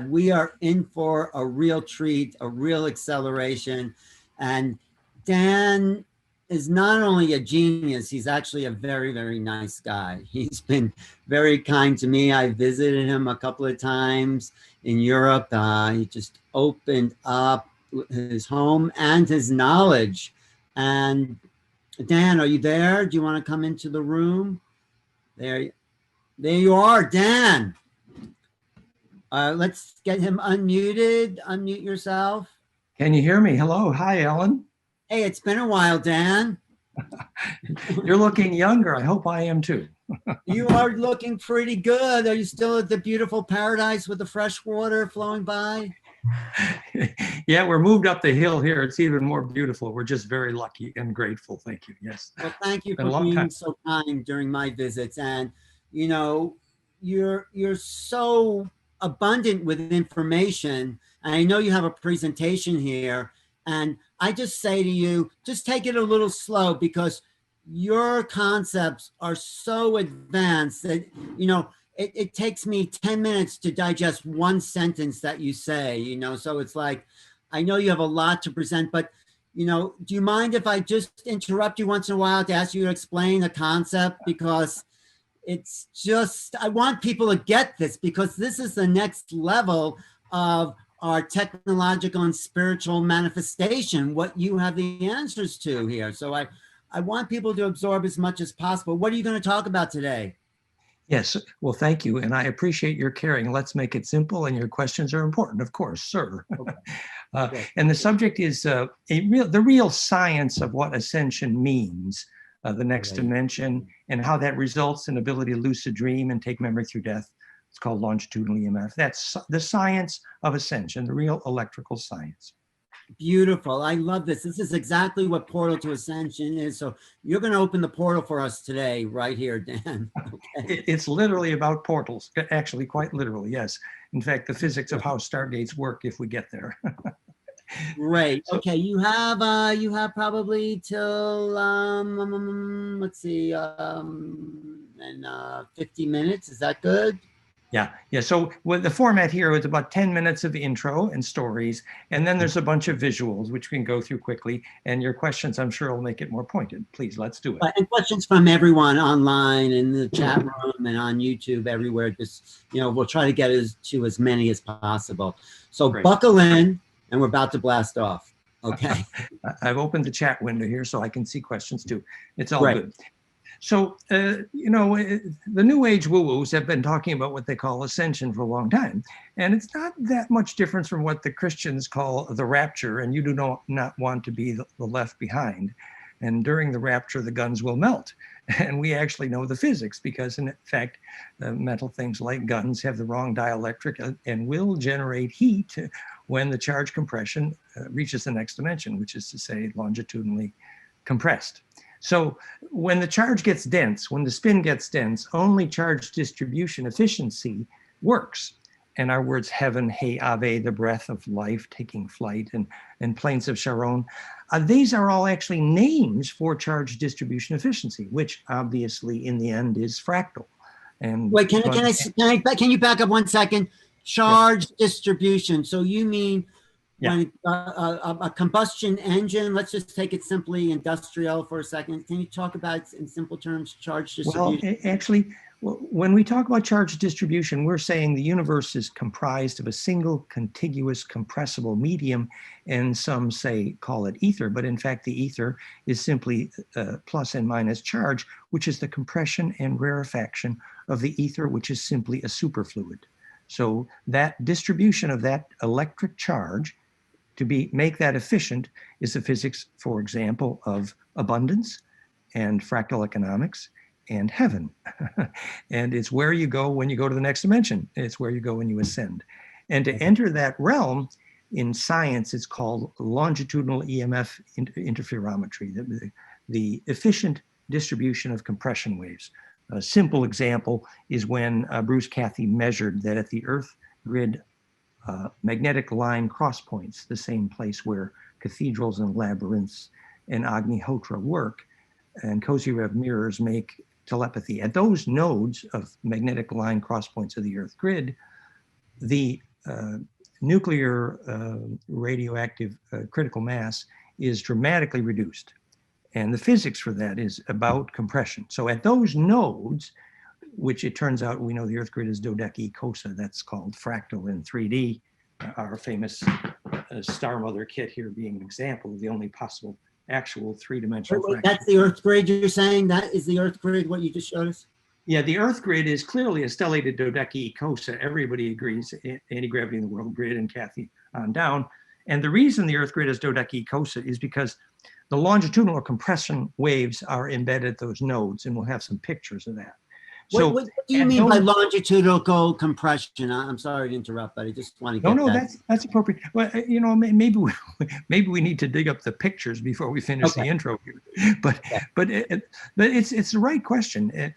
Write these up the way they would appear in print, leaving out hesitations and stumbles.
we are in for a real treat, a real acceleration. And Dan is not only a genius, he's actually a very, very nice guy. He's been very kind to me. I visited him a couple of times in Europe. He just opened up his home and his knowledge. And Dan, are you there? Do you want to come into the room? There you are, Dan. Let's get him unmuted. Unmute yourself. Can you hear me? Hello. Hi, Ellen. Hey, it's been a while, Dan. You're looking younger. I hope I am too. You are looking pretty good. Are you still at the beautiful paradise with the fresh water flowing by? Yeah, we're moved up the hill here. It's even more beautiful. We're just very lucky and grateful. Thank you. Yes. Well, thank you for being so kind during my visits. And, you know, you're so abundant with information. And I know you have a presentation here. And I just say to you, just take it a little slow, because your concepts are so advanced that, you know, it takes me 10 minutes to digest one sentence that you say, you know, so it's like, I know you have a lot to present, but, you know, do you mind if I just interrupt you once in a while to ask you to explain a concept? Because it's just, I want people to get this, because this is the next level of our technological and spiritual manifestation, what you have the answers to here. So I want people to absorb as much as possible. What are you going to talk about today? Yes, well, thank you. And I appreciate your caring. Let's make it simple, and your questions are important, of course, sir. Okay. And the subject is the real science of what ascension means, the next dimension, and how that results in ability to lucid dream and take memory through death. It's called longitudinal EMF. That's the science of ascension, the real electrical science. Beautiful. I love this. This is exactly what Portal to Ascension is. So you're going to open the portal for us today, right here, Dan. Okay. It's literally about portals, actually, quite literally, yes. In fact, the physics of how stargates work if we get there. Great. Okay, you have probably till let's see, 50 minutes. Is that good? Yeah. So with the format here is about 10 minutes of intro and stories, and then there's a bunch of visuals, which we can go through quickly. And your questions, I'm sure, will make it more pointed. Please, let's do it. And questions from everyone online in the chat room and on YouTube, everywhere. Just, you know, we'll try to get to as many as possible. So Great. Buckle in, and we're about to blast off. Okay. I've opened the chat window here so I can see questions too. It's all good. So, you know, the New Age woo-woos have been talking about what they call ascension for a long time. And it's not that much difference from what the Christians call the rapture, and you do not want to be the left behind. And during the rapture, the guns will melt. And we actually know the physics, because in fact, metal things like guns have the wrong dielectric and will generate heat when the charge compression reaches the next dimension, which is to say longitudinally compressed. So when the charge gets dense, when the spin gets dense, only charge distribution efficiency works. And our words heaven, hey, ave, the breath of life taking flight, and plains of Sharon, these are all actually names for charge distribution efficiency, which obviously in the end is fractal. And wait, can you back up 1 second? Charge distribution. So you mean when a combustion engine, let's just take it simply industrial for a second. Can you talk about, in simple terms, charge distribution? Well, actually, when we talk about charge distribution, we're saying the universe is comprised of a single contiguous compressible medium, and some say call it ether, but in fact the ether is simply plus and minus charge, which is the compression and rarefaction of the ether, which is simply a superfluid. So that distribution of that electric charge, to make that efficient, is the physics, for example, of abundance and fractal economics and heaven. And it's where you go when you go to the next dimension. It's where you go when you ascend. And to enter that realm, in science, it's called longitudinal EMF interferometry, the efficient distribution of compression waves. A simple example is when Bruce Cathy measured that at the Earth grid magnetic line cross points, the same place where cathedrals and labyrinths and Agnihotra work, and Kozyrev mirrors make telepathy. At those nodes of magnetic line cross points of the Earth grid, the nuclear radioactive critical mass is dramatically reduced. And the physics for that is about compression. So at those nodes, which it turns out we know the Earth grid is dodecacosa, that's called fractal in 3D. Our famous Star Mother kit here being an example of the only possible actual three-dimensional fractal. That's the Earth grid you're saying? That is the Earth grid, what you just showed us? Yeah, the Earth grid is clearly a stellated dodecacosa. Everybody agrees, anti-gravity in the world grid and Kathy on down. And the reason the Earth grid is dodecacosa is because the longitudinal or compression waves are embedded at those nodes, and we'll have some pictures of that. So what do you mean by longitudinal compression? I'm sorry to interrupt, but I just want to get that. That's appropriate. Well, you know, maybe we need to dig up the pictures before we finish the intro here. But it's the right question.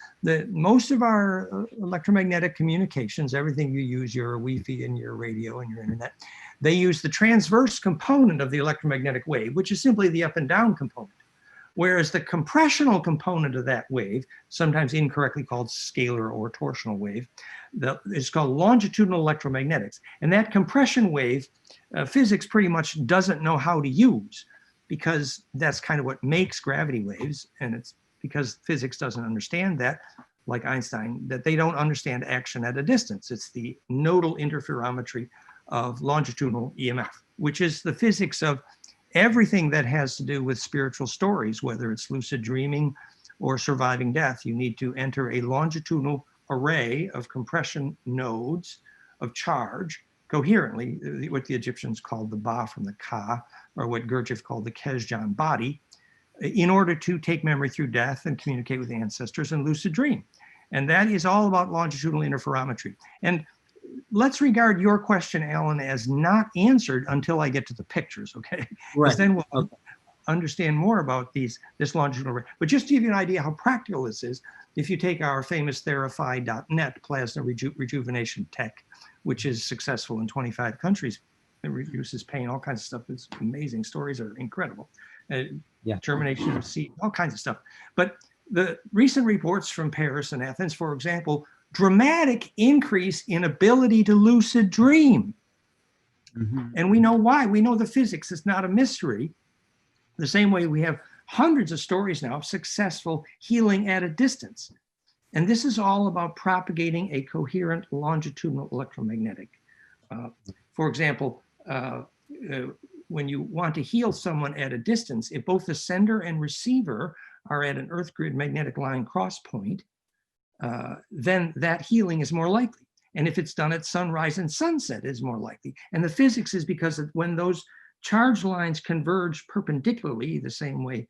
Most of our electromagnetic communications, everything you use, your Wi-Fi and your radio and your internet, they use the transverse component of the electromagnetic wave, which is simply the up and down component. Whereas the compressional component of that wave, sometimes incorrectly called scalar or torsional wave, is called longitudinal electromagnetics. And that compression wave, physics pretty much doesn't know how to use, because that's kind of what makes gravity waves. And it's because physics doesn't understand that, like Einstein, that they don't understand action at a distance. It's the nodal interferometry of longitudinal EMF, which is the physics of everything that has to do with spiritual stories, whether it's lucid dreaming or surviving death. You need to enter a longitudinal array of compression nodes of charge coherently, what the Egyptians called the Ba from the Ka, or what Gurdjieff called the Kesjan body, in order to take memory through death and communicate with ancestors and lucid dream. And that is all about longitudinal interferometry. And let's regard your question, Alan, as not answered until I get to the pictures, okay? Because then we'll understand more about this longitudinal array. But just to give you an idea how practical this is, if you take our famous Therify.net plasma rejuvenation tech, which is successful in 25 countries, it reduces pain, all kinds of stuff. It's amazing. Stories are incredible. Germination of seed, all kinds of stuff. But the recent reports from Paris and Athens, for example, dramatic increase in ability to lucid dream. And we know why. We know the physics. It's not a mystery. The same way we have hundreds of stories now of successful healing at a distance. And this is all about propagating a coherent longitudinal electromagnetic. For example, when you want to heal someone at a distance, if both the sender and receiver are at an Earth grid magnetic line cross point, then that healing is more likely. And if it's done at sunrise and sunset, is more likely. And the physics is because when those charge lines converge perpendicularly, the same way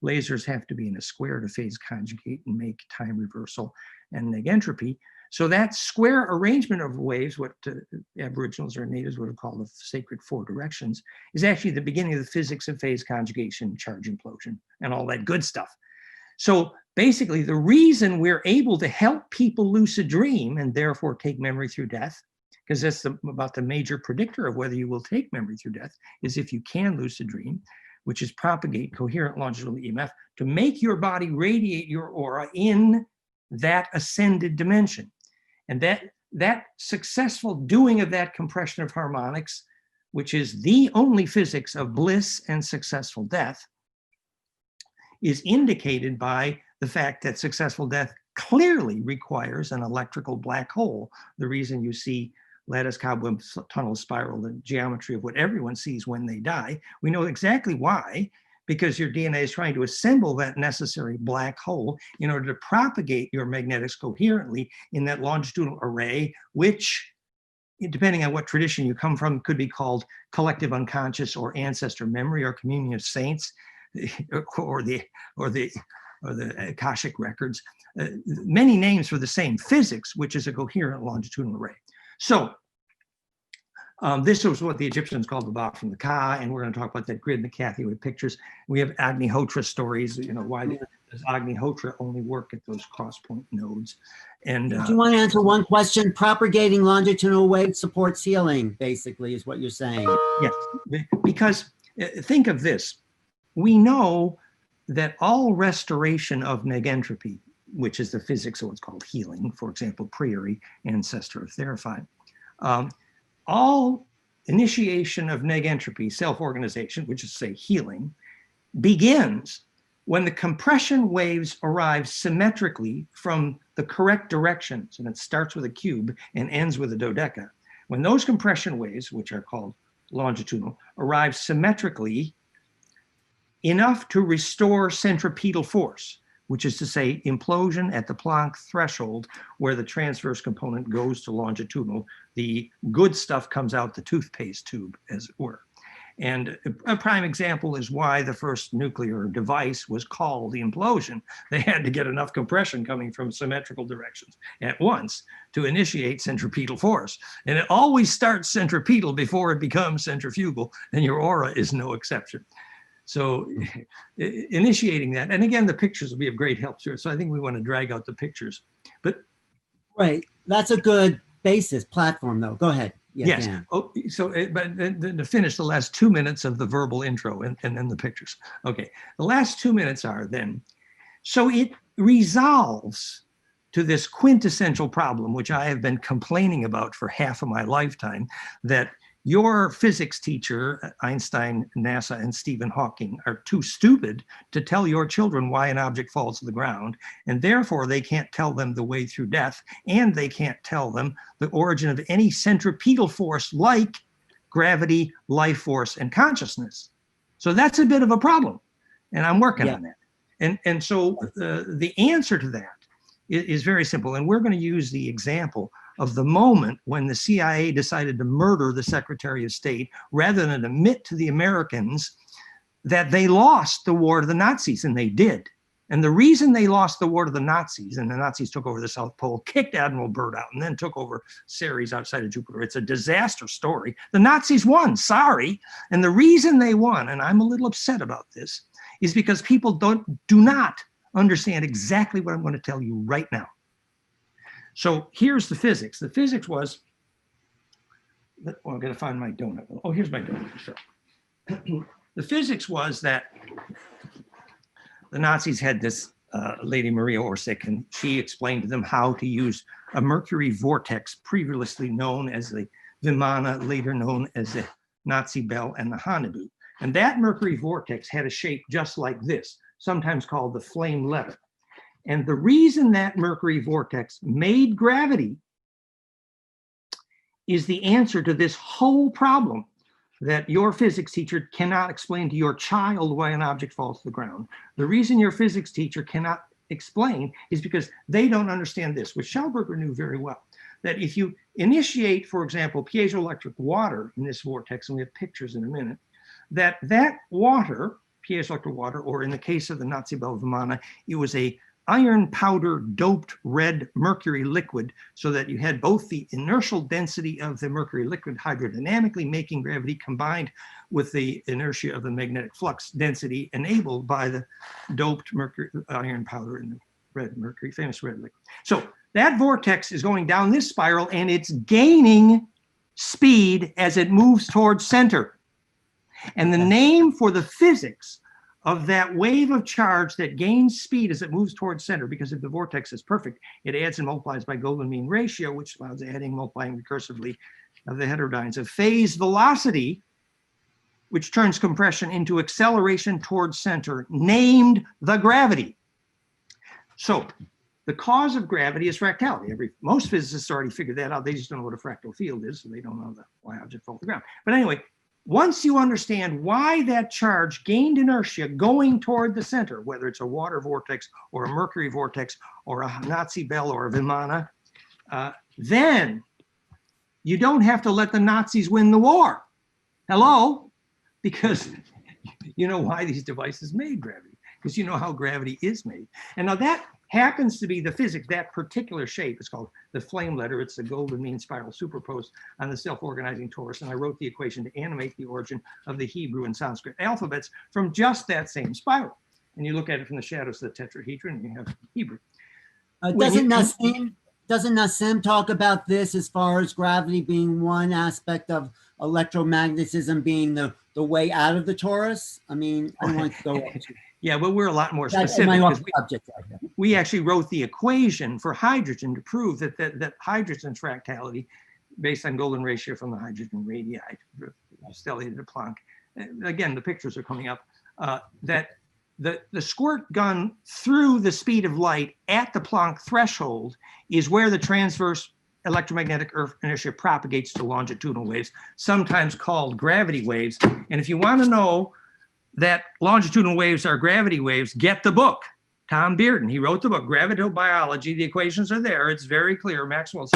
lasers have to be in a square to phase conjugate and make time reversal and negentropy. So that square arrangement of waves, what Aboriginals or natives would have called the sacred four directions, is actually the beginning of the physics of phase conjugation, charge implosion, and all that good stuff. So basically, the reason we're able to help people lucid dream and therefore take memory through death, because that's about the major predictor of whether you will take memory through death, is if you can lucid dream, which is propagate coherent longitudinal EMF to make your body radiate your aura in that ascended dimension. And that successful doing of that compression of harmonics, which is the only physics of bliss and successful death, is indicated by the fact that successful death clearly requires an electrical black hole. The reason you see lattice cobweb tunnel spiral, the geometry of what everyone sees when they die, we know exactly why, because your DNA is trying to assemble that necessary black hole in order to propagate your magnetics coherently in that longitudinal array, which, depending on what tradition you come from, could be called collective unconscious or ancestor memory or communion of saints, or the Akashic records, many names for the same physics, which is a coherent longitudinal array. So this was what the Egyptians called the Ba from the Ka, and we're going to talk about that grid and the Kathy with pictures. We have Agnihotra stories, you know, why does Agnihotra only work at those cross-point nodes? And do you want to answer one question? Propagating longitudinal waves supports healing, basically, is what you're saying. Yes, because think of this. We know that all restoration of negentropy, which is the physics of what's called healing, for example, Priori, ancestor of Therify, all initiation of negentropy, self-organization, which is, say, healing, begins when the compression waves arrive symmetrically from the correct directions, and it starts with a cube and ends with a dodeca. When those compression waves, which are called longitudinal, arrive symmetrically enough to restore centripetal force, which is to say implosion at the Planck threshold where the transverse component goes to longitudinal, the good stuff comes out the toothpaste tube, as it were. And a prime example is why the first nuclear device was called the implosion. They had to get enough compression coming from symmetrical directions at once to initiate centripetal force. And it always starts centripetal before it becomes centrifugal, and your aura is no exception. So initiating that, and again, the pictures will be of great help here. So I think we want to drag out the pictures. But right, that's a good basis platform, though. Go ahead. Yes. Oh, so, but to finish the last 2 minutes of the verbal intro and then the pictures. Okay. The last 2 minutes are then, so it resolves to this quintessential problem, which I have been complaining about for half of my lifetime, that your physics teacher, Einstein, NASA, and Stephen Hawking, are too stupid to tell your children why an object falls to the ground, and therefore they can't tell them the way through death, and they can't tell them the origin of any centripetal force like gravity, life force, and consciousness. So that's a bit of a problem, and I'm working on that. And so the answer to that is very simple, and we're going to use the example of the moment when the CIA decided to murder the Secretary of State rather than admit to the Americans that they lost the war to the Nazis, and they did. And the reason they lost the war to the Nazis, and the Nazis took over the South Pole, kicked Admiral Byrd out, and then took over Ceres outside of Jupiter. It's a disaster story. The Nazis won, sorry. And the reason they won, and I'm a little upset about this, is because people do not understand exactly what I'm going to tell you right now. So here's the physics. The physics was, well, I'm going to find my donut. Oh, here's my donut. Sure. The physics was that the Nazis had this lady, Maria Orsic, and she explained to them how to use a mercury vortex, previously known as the Vimana, later known as the Nazi Bell and the Hanabu. And that mercury vortex had a shape just like this, sometimes called the flame letter. And the reason that mercury vortex made gravity is the answer to this whole problem that your physics teacher cannot explain to your child why an object falls to the ground. The reason your physics teacher cannot explain is because they don't understand this, which Schauberger knew very well, that if you initiate, for example, piezoelectric water in this vortex, and we have pictures in a minute, that water, piezoelectric water, or in the case of the Nazi Bell Vimana, it was a iron powder doped red mercury liquid, so that you had both the inertial density of the mercury liquid hydrodynamically making gravity combined with the inertia of the magnetic flux density enabled by the doped mercury iron powder in the red mercury, famous red liquid. So that vortex is going down this spiral and it's gaining speed as it moves towards center. And the name for the physics of that wave of charge that gains speed as it moves towards center, because if the vortex is perfect, it adds and multiplies by golden mean ratio, which allows adding, multiplying recursively of the heterodynes of phase velocity, which turns compression into acceleration towards center, named the gravity. So the cause of gravity is fractality. Most physicists already figured that out. They just don't know what a fractal field is, so they don't know why objects fall to the ground. But anyway, once you understand why that charge gained inertia going toward the center, whether it's a water vortex or a mercury vortex or a Nazi Bell or a Vimana, then you don't have to let the Nazis win the war. Hello? Because you know why these devices made gravity, because you know how gravity is made. And now that happens to be the physics, that particular shape is called the flame letter. It's the golden mean spiral superposed on the self-organizing torus. And I wrote the equation to animate the origin of the Hebrew and Sanskrit alphabets from just that same spiral. And you look at it from the shadows of the tetrahedron, and you have Hebrew. Doesn't Nassim talk about this as far as gravity being one aspect of electromagnetism being the way out of the torus? I mean, I don't want to go yeah, but we're a lot more specific. We actually wrote the equation for hydrogen to prove that hydrogen's fractality based on golden ratio from the hydrogen radii, stellated to Planck. Again, the pictures are coming up, that the squirt gun through the speed of light at the Planck threshold is where the transverse electromagnetic earth inertia propagates to longitudinal waves, sometimes called gravity waves. And if you want to know that longitudinal waves are gravity waves, get the book. Tom Bearden, he wrote the book, Gravitational Biology. The equations are there. It's very clear. Maxwell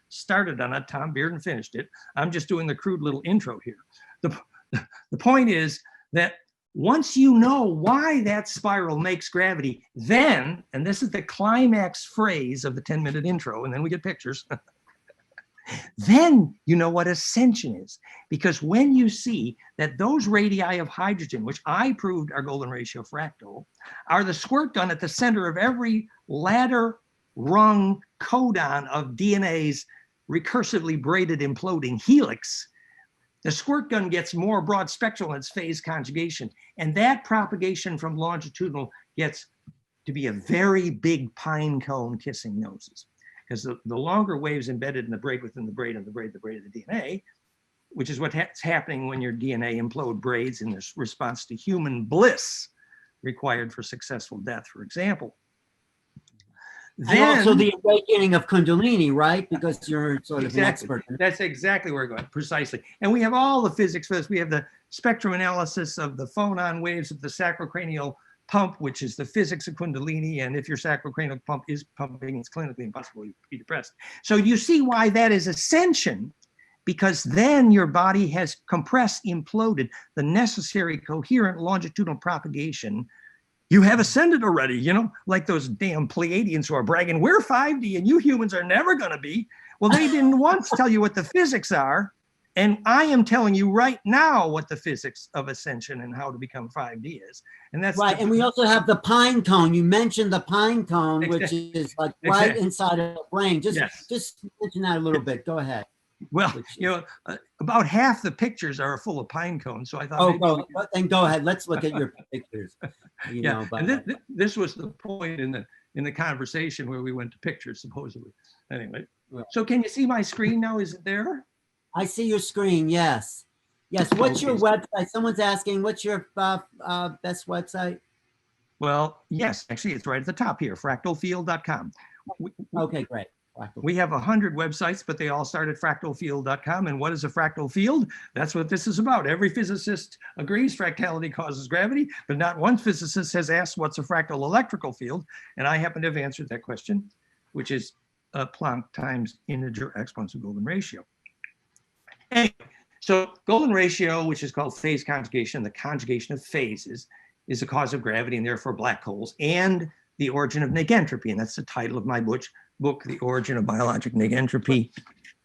started on it. Tom Bearden finished it. I'm just doing the crude little intro here. The point is that once you know why that spiral makes gravity, then, and this is the climax phrase of the 10-minute intro, and then we get pictures, then you know what ascension is. Because when you see that those radii of hydrogen, which I proved are golden ratio fractal, are the squirt gun at the center of every ladder rung codon of DNA's recursively braided imploding helix, the squirt gun gets more broad spectral in its phase conjugation. And that propagation from longitudinal gets to be a very big pine cone kissing noses. Because the longer waves embedded in the braid within the braid of the braid of the DNA, which is what's happening when your DNA implode braids in this response to human bliss required for successful death, for example. Then, and also the awakening of Kundalini, right? Because you're sort of an expert. That's exactly where we're going, precisely. And we have all the physics for this. We have the spectrum analysis of the phonon waves of the sacrocranial pump, which is the physics of Kundalini. And if your sacrocranial pump is pumping, it's clinically impossible to be depressed. So you see why that is ascension, because then your body has compressed, imploded the necessary coherent longitudinal propagation. You have ascended already, you know, like those damn Pleiadians who are bragging, we're 5D and you humans are never going to be. Well, they didn't once tell you what the physics are. And I am telling you right now what the physics of ascension and how to become 5D is. And that's right. And we also have the pine cone. You mentioned the pine cone, which is like right inside of the brain. Just mention that a little bit. Go ahead. Well, you know, about half the pictures are full of pine cones. So I thought, then go ahead. Let's look at your pictures. You know, and this was the point in the conversation where we went to pictures, supposedly. Anyway, so can you see my screen now? Is it there? I see your screen. Yes. Yes. What's your website? Someone's asking, what's your best website? Well, yes, actually, it's right at the top here, fractalfield.com. Okay, great. We have 100 websites, but they all start at fractalfield.com. And what is a fractal field? That's what this is about. Every physicist agrees fractality causes gravity, but not one physicist has asked what's a fractal electrical field. And I happen to have answered that question, which is Planck times integer exponential golden ratio. Anyway, so golden ratio, which is called phase conjugation, the conjugation of phases, is the cause of gravity and therefore black holes and the origin of negentropy. And that's the title of my book, The Origin of Biologic Negentropy.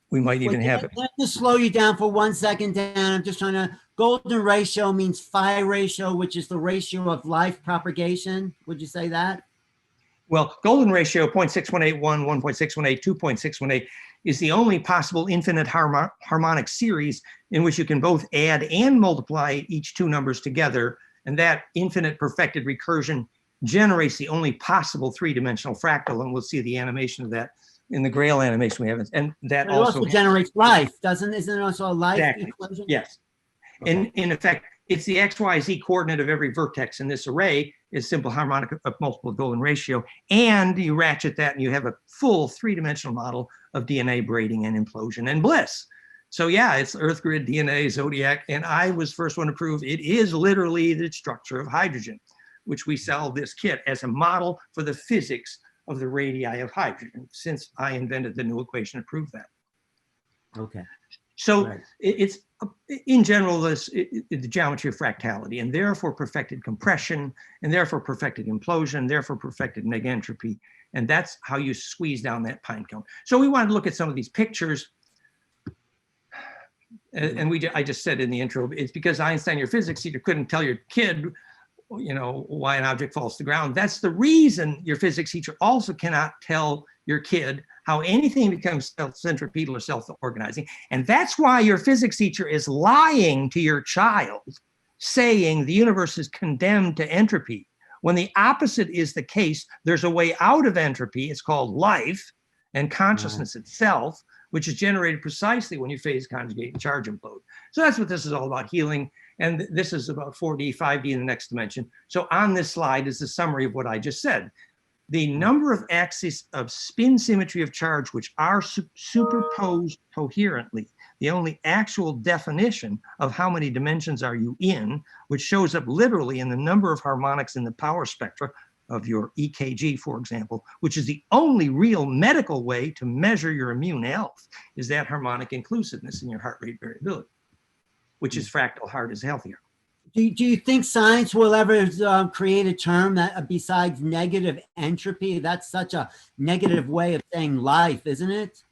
We might even have it. Can I just slow you down for 1 second, Dan? I'm just trying to, golden ratio means phi ratio, which is the ratio of life propagation. Would you say that? Well, golden ratio 0.6181, 1.618, 2.618 is the only possible infinite harmonic series in which you can both add and multiply each two numbers together. And that infinite perfected recursion generates the only possible three-dimensional fractal, and we'll see the animation of that in the Grail animation we have. And that also generates life, isn't it also a life equation? Yes. Okay. In effect, it's the XYZ coordinate of every vertex in this array is simple harmonic of multiple golden ratio. And you ratchet that and you have a full three-dimensional model of DNA braiding and implosion and bliss. So yeah, it's Earth grid, DNA, zodiac, and I was first one to prove it is literally the structure of hydrogen, which we sell this kit as a model for the physics of the radii of hydrogen, since I invented the new equation to prove that. Okay. So it's, in general, the geometry of fractality, and therefore perfected compression, and therefore perfected implosion, therefore perfected negentropy, and that's how you squeeze down that pine cone. So we wanted to look at some of these pictures, and I just said in the intro, it's because Einstein, your physics teacher, couldn't tell your kid, you know, why an object falls to the ground. That's the reason your physics teacher also cannot tell your kid how anything becomes self-centripetal or self-organizing. And that's why your physics teacher is lying to your child, saying the universe is condemned to entropy. When the opposite is the case, there's a way out of entropy. It's called life and consciousness itself, which is generated precisely when you phase conjugate and charge implode. So that's what this is all about, healing. And this is about 4D, 5D in the next dimension. So on this slide is the summary of what I just said. The number of axes of spin symmetry of charge which are superposed coherently, the only actual definition of how many dimensions are you in, which shows up literally in the number of harmonics in the power spectra of your EKG, for example, which is the only real medical way to measure your immune health, is that harmonic inclusiveness in your heart rate variability, which is fractal heart is healthier. Do you think science will ever create a term that besides negative entropy? That's such a negative way of saying life, isn't it?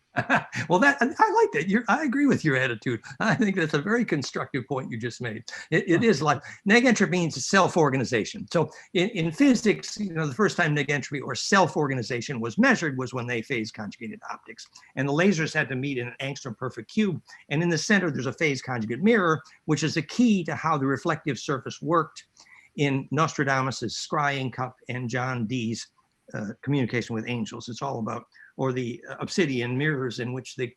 Well, I like that. I agree with your attitude. I think that's a very constructive point you just made. It is like negentropy means self-organization. So in physics, the first time negentropy or self-organization was measured was when they phase conjugated optics, and the lasers had to meet in an angstrom perfect cube. And in the center, there's a phase conjugate mirror, which is a key to how the reflective surface worked in Nostradamus's scrying cup and John Dee's communication with angels. It's all about, or the obsidian mirrors in which the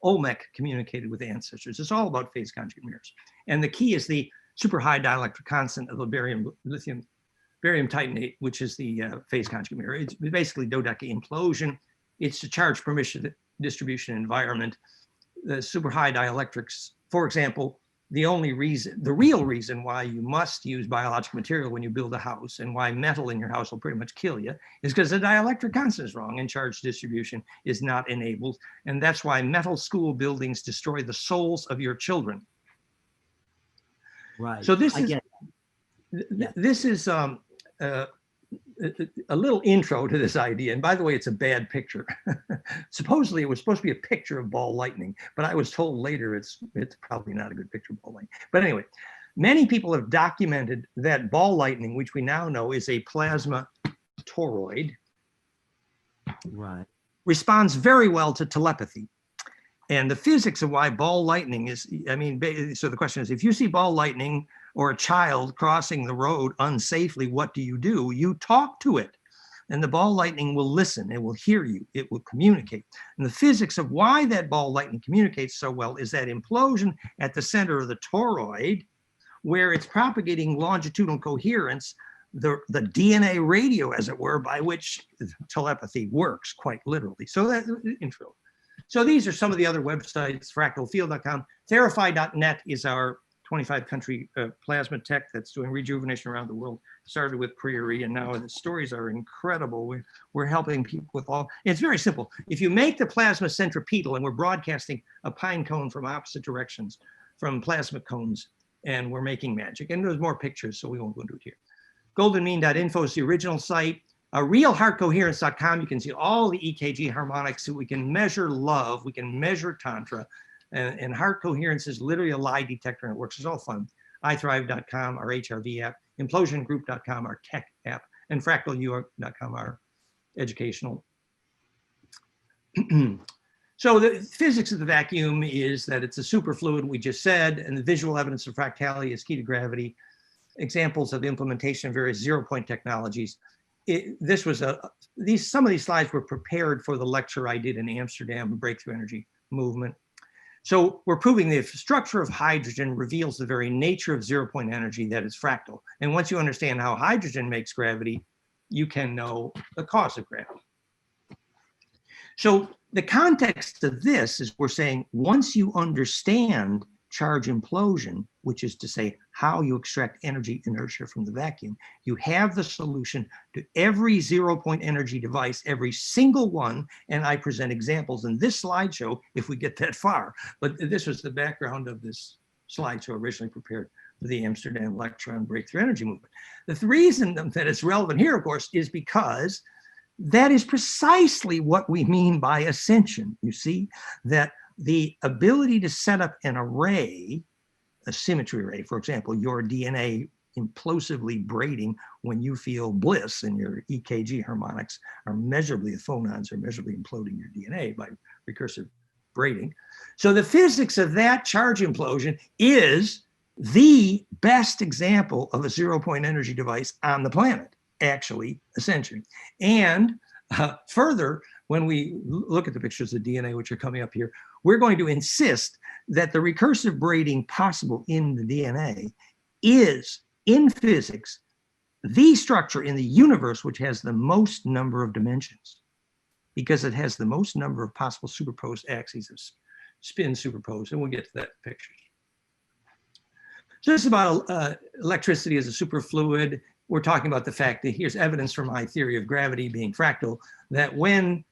Olmec communicated with ancestors. It's all about phase conjugate mirrors. And the key is the super high dielectric constant of the barium titanate, which is the phase conjugate mirror. It's basically Dodecke implosion. It's a charge permission distribution environment. The super high dielectrics, for example, the real reason why you must use biological material when you build a house and why metal in your house will pretty much kill you is because the dielectric constant is wrong and charge distribution is not enabled. And that's why metal school buildings destroy the souls of your children. Right. So this is a little intro to this idea. And by the way, it's a bad picture. Supposedly it was supposed to be a picture of ball lightning, but I was told later it's probably not a good picture of ball lightning. But anyway, many people have documented that ball lightning, which we now know is a plasma toroid, right, responds very well to telepathy. And the physics of why ball lightning is, so the question is, if you see ball lightning or a child crossing the road unsafely, what do? You talk to it. And the ball lightning will listen, it will hear you, it will communicate. And the physics of why that ball lightning communicates so well is that implosion at the center of the toroid, where it's propagating longitudinal coherence, the DNA radio, as it were, by which telepathy works, quite literally. So that's intro. So these are some of the other websites, fractalfield.com. Therify.net is our 25-country plasma tech that's doing rejuvenation around the world. Started with Prairie, and now the stories are incredible. We're helping people with all. It's very simple. If you make the plasma centripetal, and we're broadcasting a pine cone from opposite directions, from plasma cones, and we're making magic. And there's more pictures, so we won't go into it here. Goldenmean.info is the original site. Realheartcoherence.com, you can see all the EKG harmonics. So we can measure love, we can measure tantra, and heart coherence is literally a lie detector, and it works. It's all fun. iThrive.com, our HRV app, implosiongroup.com, our tech app, and fractalu.com, our educational. So the physics of the vacuum is that it's a superfluid, we just said, and the visual evidence of fractality is key to gravity. Examples of implementation of various zero-point technologies. Some of these slides were prepared for the lecture I did in Amsterdam, Breakthrough Energy Movement. So we're proving the structure of hydrogen reveals the very nature of zero-point energy, that is fractal. And once you understand how hydrogen makes gravity, you can know the cause of gravity. So the context of this is we're saying once you understand charge implosion, which is to say how you extract energy inertia from the vacuum, you have the solution to every zero-point energy device, every single one, and I present examples in this slideshow if we get that far. But this was the background of this slideshow originally prepared for the Amsterdam lecture on Breakthrough Energy Movement. The reason that it's relevant here, of course, is because that is precisely what we mean by ascension. You see, that the ability to set up an array, a symmetry array, for example, your DNA implosively braiding when you feel bliss and your EKG harmonics are measurably, the phonons are measurably imploding your DNA by recursive braiding. So the physics of that charge implosion is the best example of a zero-point energy device on the planet, actually, Ascension. And further, when we look at the pictures of DNA, which are coming up here, we're going to insist that the recursive braiding possible in the DNA is, in physics, the structure in the universe which has the most number of dimensions, because it has the most number of possible superposed axes of spin superposed, and we'll get to that in pictures. So this is about electricity as a superfluid. We're talking about the fact that here's evidence from my theory of gravity being fractal, that when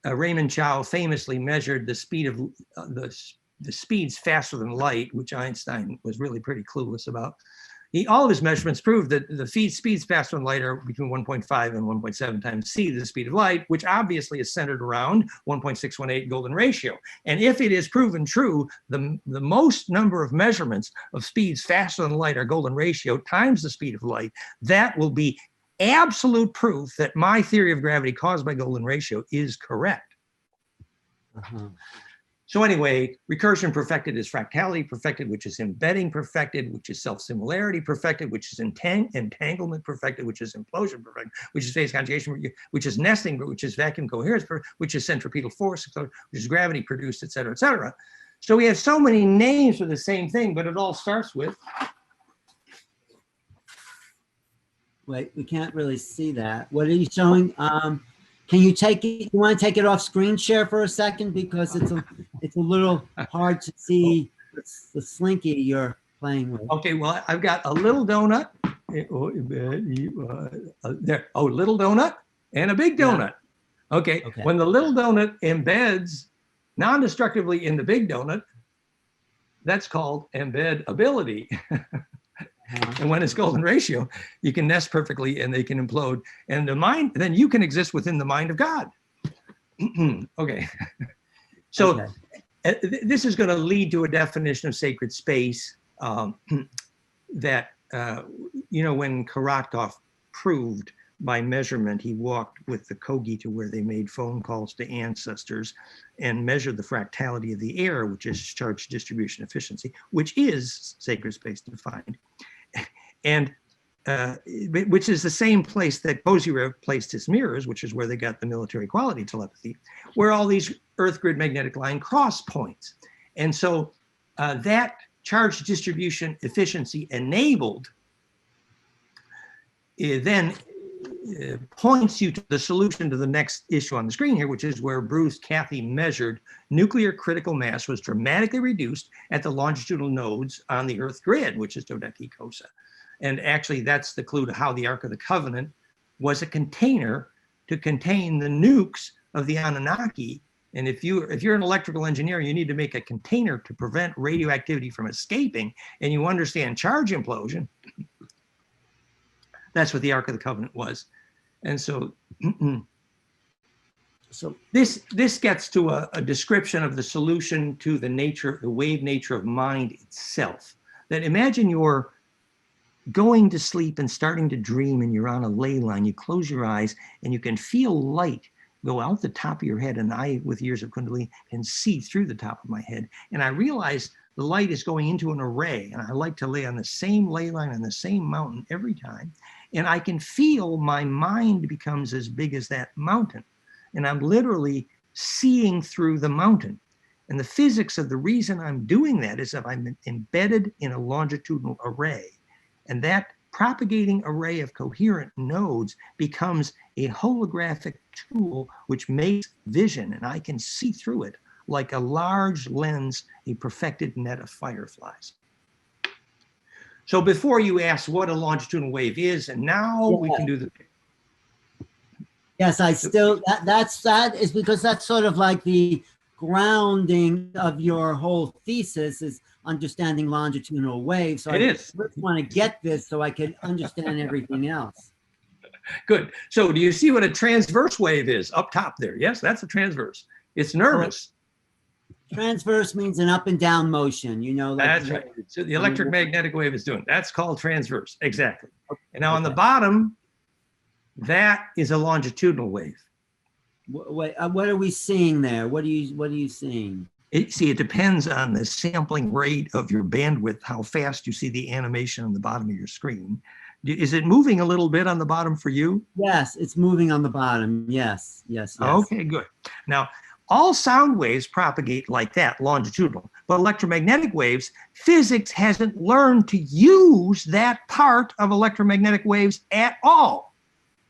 Raymond Chow famously measured the speed of the speeds faster than light, which Einstein was really pretty clueless about, all of his measurements proved that the speeds faster than light are between 1.5 and 1.7 times c, the speed of light, which obviously is centered around 1.618 golden ratio. And if it is proven true, the most number of measurements of speeds faster than light are golden ratio times the speed of light, that will be absolute proof that my theory of gravity caused by golden ratio is correct. So anyway, recursion perfected is fractality perfected, which is embedding perfected, which is self-similarity perfected, which is entanglement perfected, which is implosion perfected, which is phase conjugation, which is nesting, which is vacuum coherence, which is centripetal force, which is gravity produced, et cetera, et cetera. So we have so many names for the same thing, but it all starts with. Wait, we can't really see that. What are you showing? Can you take it? You want to take it off screen share for a second, because it's a little hard to see the slinky you're playing with. Okay, well, I've got a little donut. There, little donut and a big donut. Yeah. Okay, when the little donut embeds non-destructively in the big donut, that's called embeddability. And when it's golden ratio, you can nest perfectly and they can implode. And the mind, then you can exist within the mind of God. Okay. So this is going to lead to a definition of sacred space that, when Korotkov proved by measurement, he walked with the Kogi to where they made phone calls to ancestors and measured the fractality of the air, which is charge distribution efficiency, which is sacred space defined. And which is the same place that Kozyrev placed his mirrors, which is where they got the military quality telepathy, where all these Earth grid magnetic line cross points. And so that charge distribution efficiency enabled then points you to the solution to the next issue on the screen here, which is where Bruce Cathy measured nuclear critical mass was dramatically reduced at the longitudinal nodes on the Earth grid, which is Dodecki Cosa. And actually, that's the clue to how the Ark of the Covenant was a container to contain the nukes of the Anunnaki. And if you're an electrical engineer, you need to make a container to prevent radioactivity from escaping, and you understand charge implosion. That's what the Ark of the Covenant was. And so, so this gets to a description of the solution to the wave nature of mind itself. That imagine you're going to sleep and starting to dream, and you're on a ley line. You close your eyes and you can feel light go out the top of your head, and I, with years of Kundalini, can see through the top of my head. And I realize the light is going into an array, and I like to lay on the same ley line on the same mountain every time. And I can feel my mind becomes as big as that mountain. And I'm literally seeing through the mountain. And the physics of the reason I'm doing that is that I'm embedded in a longitudinal array. And that propagating array of coherent nodes becomes a holographic tool which makes vision, and I can see through it like a large lens, a perfected net of fireflies. So before you ask what a longitudinal wave is, and now we can do the... Yes, I still, that is because that's sort of like the grounding of your whole thesis is understanding longitudinal waves. So I first want to get this so I can understand everything else. Good. So do you see what a transverse wave is up top there? Yes, that's a transverse. It's nervous. Transverse means an up and down motion, you know. Like that's right. So the electric magnetic wave is doing. That's called transverse. Exactly. And now on the bottom, that is a longitudinal wave. Wait, what are we seeing there? What are you seeing? It depends on the sampling rate of your bandwidth, how fast you see the animation on the bottom of your screen. Is it moving a little bit on the bottom for you? Yes, it's moving on the bottom. Yes, yes, yes. Okay, good. Now, all sound waves propagate like that, longitudinal, but electromagnetic waves, physics hasn't learned to use that part of electromagnetic waves at all.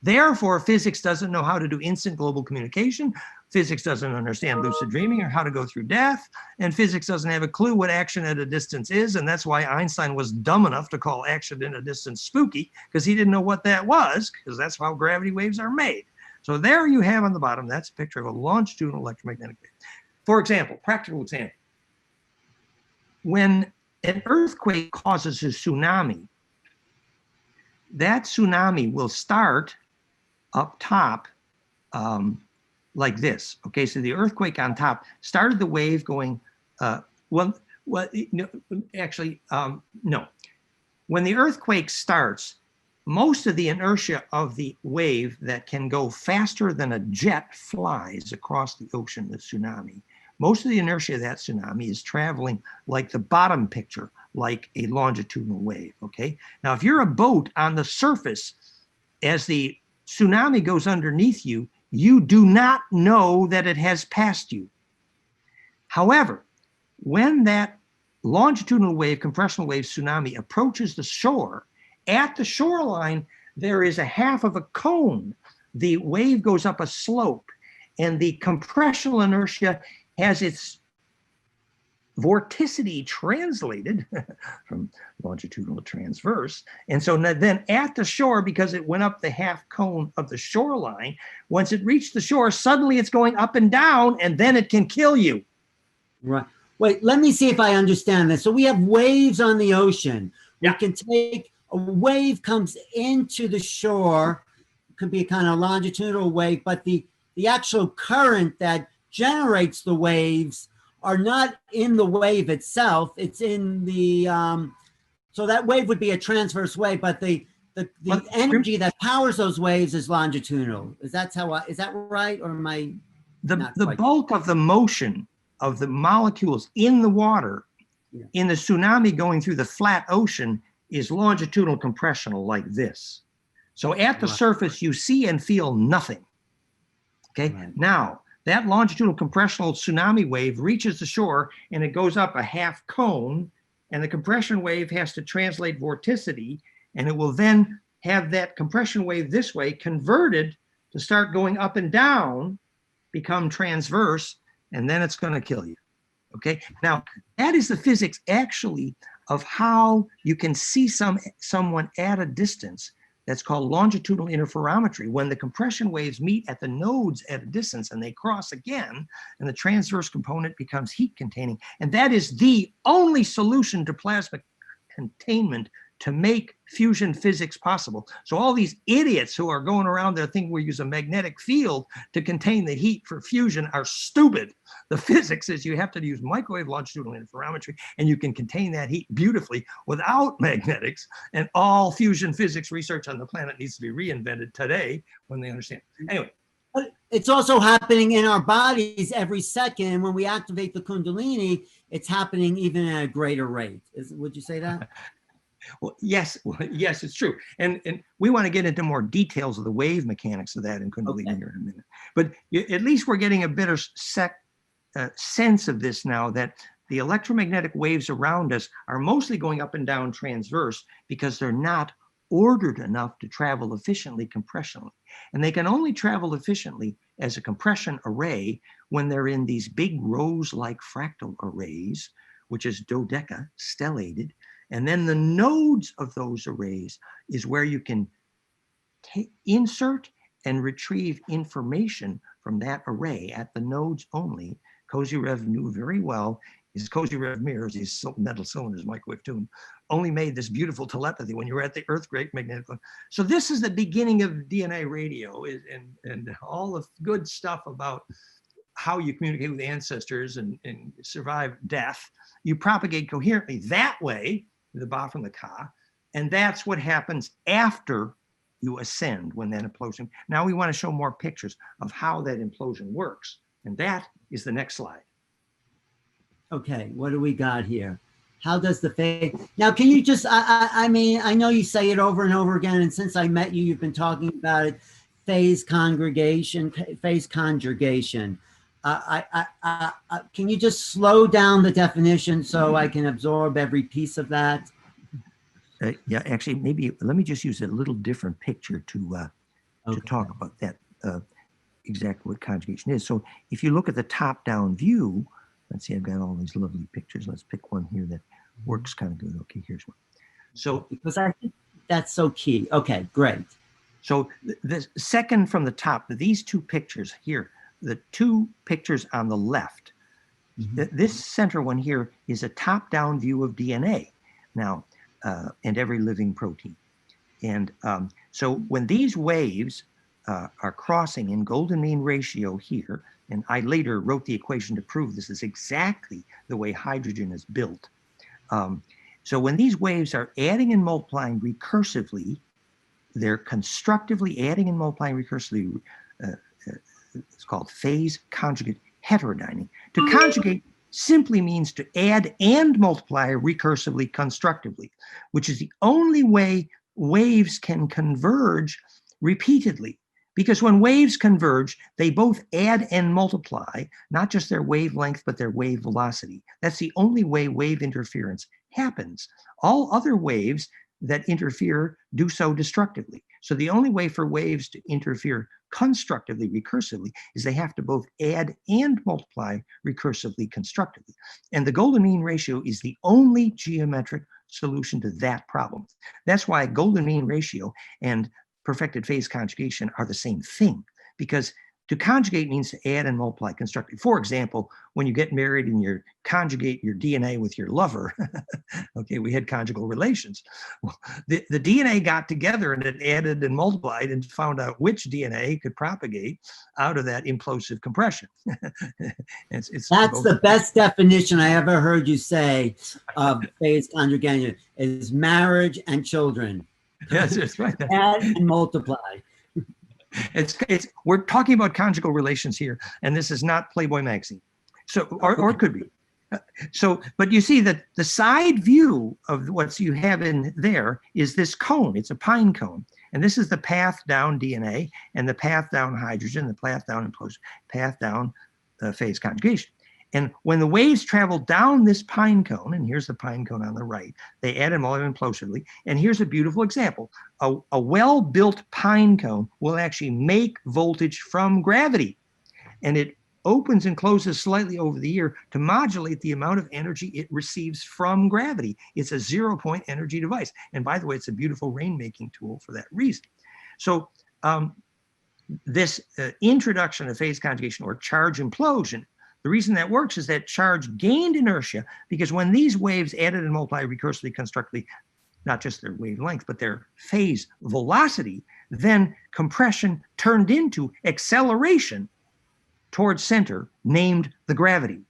Therefore, physics doesn't know how to do instant global communication. Physics doesn't understand lucid dreaming or how to go through death. And physics doesn't have a clue what action at a distance is. And that's why Einstein was dumb enough to call action at a distance spooky, because he didn't know what that was, because that's how gravity waves are made. So there you have on the bottom, that's a picture of a longitudinal electromagnetic wave. For example, practical example. When an earthquake causes a tsunami, that tsunami will start up top like this. Okay, so the earthquake on top started the wave going, no. When the earthquake starts, most of the inertia of the wave that can go faster than a jet flies across the ocean, the tsunami. Most of the inertia of that tsunami is traveling like the bottom picture, like a longitudinal wave, okay? Now, if you're a boat on the surface, as the tsunami goes underneath you, you do not know that it has passed you. However, when that longitudinal wave, compressional wave tsunami approaches the shore, at the shoreline, there is a half of a cone. The wave goes up a slope, and the compressional inertia has its vorticity translated from longitudinal to transverse. And so then at the shore, because it went up the half cone of the shoreline, once it reached the shore, suddenly it's going up and down, and then it can kill you. Right. Wait, let me see if I understand this. So we have waves on the ocean. Yeah. We can take a wave comes into the shore, could be a kind of longitudinal wave, but the actual current that generates the waves are not in the wave itself. It's in the, so that wave would be a transverse wave, but the energy that powers those waves is longitudinal. Is that right? Or am I the bulk of the motion of the molecules in the water, in the tsunami going through the flat ocean, is longitudinal compressional like this. So at the surface, you see and feel nothing. Okay, now that longitudinal compressional tsunami wave reaches the shore and it goes up a half cone, and the compression wave has to translate vorticity, and it will then have that compression wave this way converted to start going up and down, become transverse, and then it's going to kill you. Okay, now that is the physics actually of how you can see someone at a distance. That's called longitudinal interferometry. When the compression waves meet at the nodes at a distance and they cross again, and the transverse component becomes heat containing. And that is the only solution to plasma containment to make fusion physics possible. So all these idiots who are going around there thinking we use a magnetic field to contain the heat for fusion are stupid. The physics is you have to use microwave longitudinal interferometry, and you can contain that heat beautifully without magnetics. And all fusion physics research on the planet needs to be reinvented today when they understand. Anyway. But it's also happening in our bodies every second. When we activate the Kundalini, it's happening even at a greater rate. Would you say that? Well, yes, it's true. And we want to get into more details of the wave mechanics of that in Kundalini here in a minute. But at least we're getting a better sense of this now, that the electromagnetic waves around us are mostly going up and down transverse because they're not ordered enough to travel efficiently compressionally. And they can only travel efficiently as a compression array when they're in these big rose-like fractal arrays, which is dodeca, stellated. And then the nodes of those arrays is where you can insert and retrieve information from that array at the nodes only. Kozyrev knew very well. His Kozyrev mirrors, these metal cylinders, microwave tune, only made this beautiful telepathy when you were at the earthquake magnetic. So this is the beginning of DNA radio and all the good stuff about how you communicate with ancestors and survive death. You propagate coherently that way, the Ba from the Ka, and that's what happens after you ascend when that implosion. Now we want to show more pictures of how that implosion works, and that is the next slide. Okay, what do we got here? How does the phase? Now, can you just, I mean, I know you say it over and over again, and since I met you, you've been talking about it, phase congregation, phase conjugation. Can you just slow down the definition so I can absorb every piece of that? Yeah, actually, maybe let me just use a little different picture to talk about that, exactly what conjugation is. So if you look at the top-down view, let's see, I've got all these lovely pictures. Let's pick one here that works kind of good. Okay, here's one. So because I think that's so key. Okay, great. So the second from the top, these two pictures here, the two pictures on the left, this center one here is a top-down view of DNA now, and every living protein. And so when these waves are crossing in golden mean ratio here, and I later wrote the equation to prove this is exactly the way hydrogen is built. So when these waves are adding and multiplying recursively, they're constructively adding and multiplying recursively. It's called phase conjugate heterodyning. To conjugate simply means to add and multiply recursively constructively, which is the only way waves can converge repeatedly. Because when waves converge, they both add and multiply, not just their wavelength, but their wave velocity. That's the only way wave interference happens. All other waves that interfere do so destructively. So the only way for waves to interfere constructively, recursively, is they have to both add and multiply recursively, constructively. And the golden mean ratio is the only geometric solution to that problem. That's why golden mean ratio and perfected phase conjugation are the same thing, because to conjugate means to add and multiply constructively. For example, when you get married and you conjugate your DNA with your lover, okay, we had conjugal relations. Well, the DNA got together and it added and multiplied and found out which DNA could propagate out of that implosive compression. That's the best definition I ever heard you say of phase conjugation is marriage and children. Yes, that's right. Add and multiply. We're talking about conjugal relations here, and this is not Playboy magazine. So, or it could be. So, but you see that the side view of what you have in there is this cone. It's a pine cone. And this is the path down DNA and the path down hydrogen, the path down implosion, path down phase conjugation. And when the waves travel down this pine cone, and here's the pine cone on the right, they add and multiply implosively. And here's a beautiful example. A well-built pine cone will actually make voltage from gravity. And it opens and closes slightly over the year to modulate the amount of energy it receives from gravity. It's a zero-point energy device. And by the way, it's a beautiful rainmaking tool for that reason. So this introduction of phase conjugation or charge implosion, the reason that works is that charge gained inertia, because when these waves added and multiplied recursively, constructively, not just their wavelength, but their phase velocity, then compression turned into acceleration towards center, named the gravity.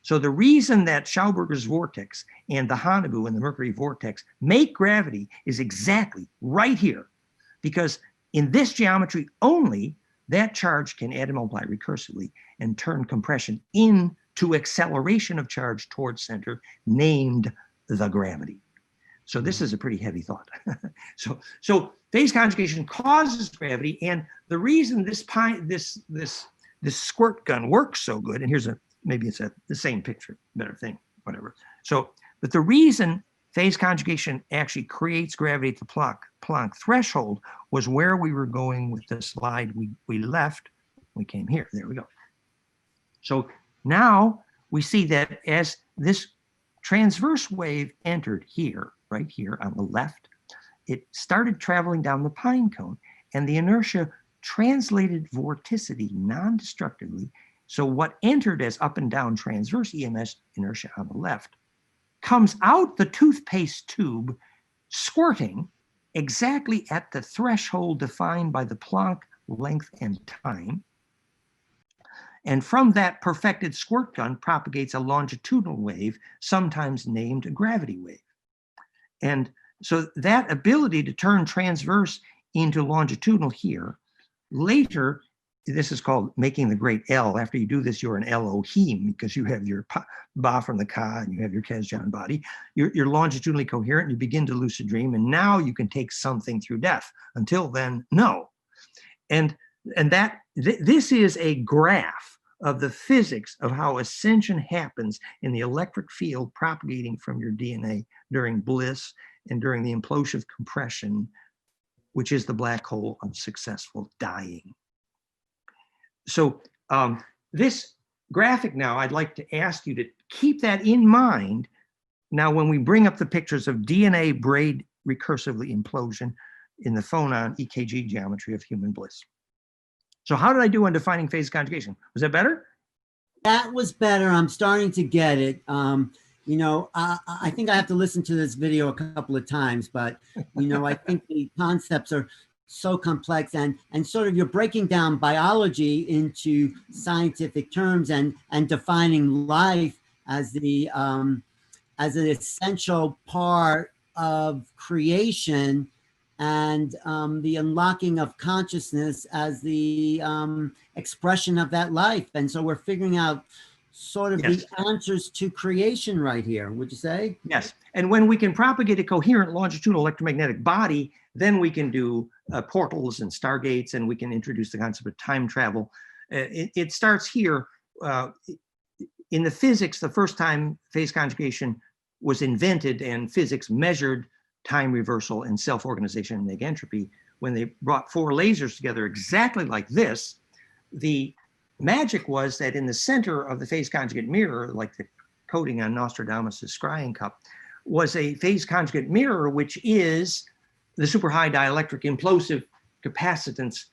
So the reason that Schauberger's vortex and the Haunebu and the Mercury vortex make gravity is exactly right here, because in this geometry only, that charge can add and multiply recursively and turn compression into acceleration of charge towards center, named the gravity. So this is a pretty heavy thought. So phase conjugation causes gravity, and the reason this squirt gun works so good, and here's maybe it's the same picture, better thing, whatever. So, but the reason phase conjugation actually creates gravity at the Planck threshold was where we were going with the slide we left. We came here, there we go. So now we see that as this transverse wave entered here, right here on the left, it started traveling down the pine cone, and the inertia translated vorticity non-destructively. So what entered as up and down transverse EMS inertia on the left comes out the toothpaste tube, squirting exactly at the threshold defined by the Planck length and time. And from that perfected squirt gun propagates a longitudinal wave, sometimes named a gravity wave. And so that ability to turn transverse into longitudinal here later this is called making the great L. After you do this, you're an Elohim, because you have your Ba from the Ka and you have your Kesjan body. You're longitudinally coherent, and you begin to lucid dream, and now you can take something through death. Until then, no. And this is a graph of the physics of how ascension happens in the electric field propagating from your DNA during bliss and during the implosive compression, which is the black hole of successful dying. So this graphic now, I'd like to ask you to keep that in mind now when we bring up the pictures of DNA braid recursively implosion in the phonon EKG geometry of human bliss. So how did I do on defining phase conjugation? Was that better? That was better. I'm starting to get it. You know, I think I have to listen to this video a couple of times, but, you know, I think the concepts are so complex, and sort of you're breaking down biology into scientific terms and defining life as the as an essential part of creation, and the unlocking of consciousness as the expression of that life. And so we're figuring out sort of the answers to creation right here, would you say? Yes. And when we can propagate a coherent longitudinal electromagnetic body, then we can do portals and stargates, and we can introduce the concept of time travel. It starts here. In the physics, the first time phase conjugation was invented and physics measured time reversal and self-organization and negentropy, when they brought 4 lasers together exactly like this, the magic was that in the center of the phase conjugate mirror, like the coating on Nostradamus' scrying cup, was a phase conjugate mirror, which is the super high dielectric implosive capacitance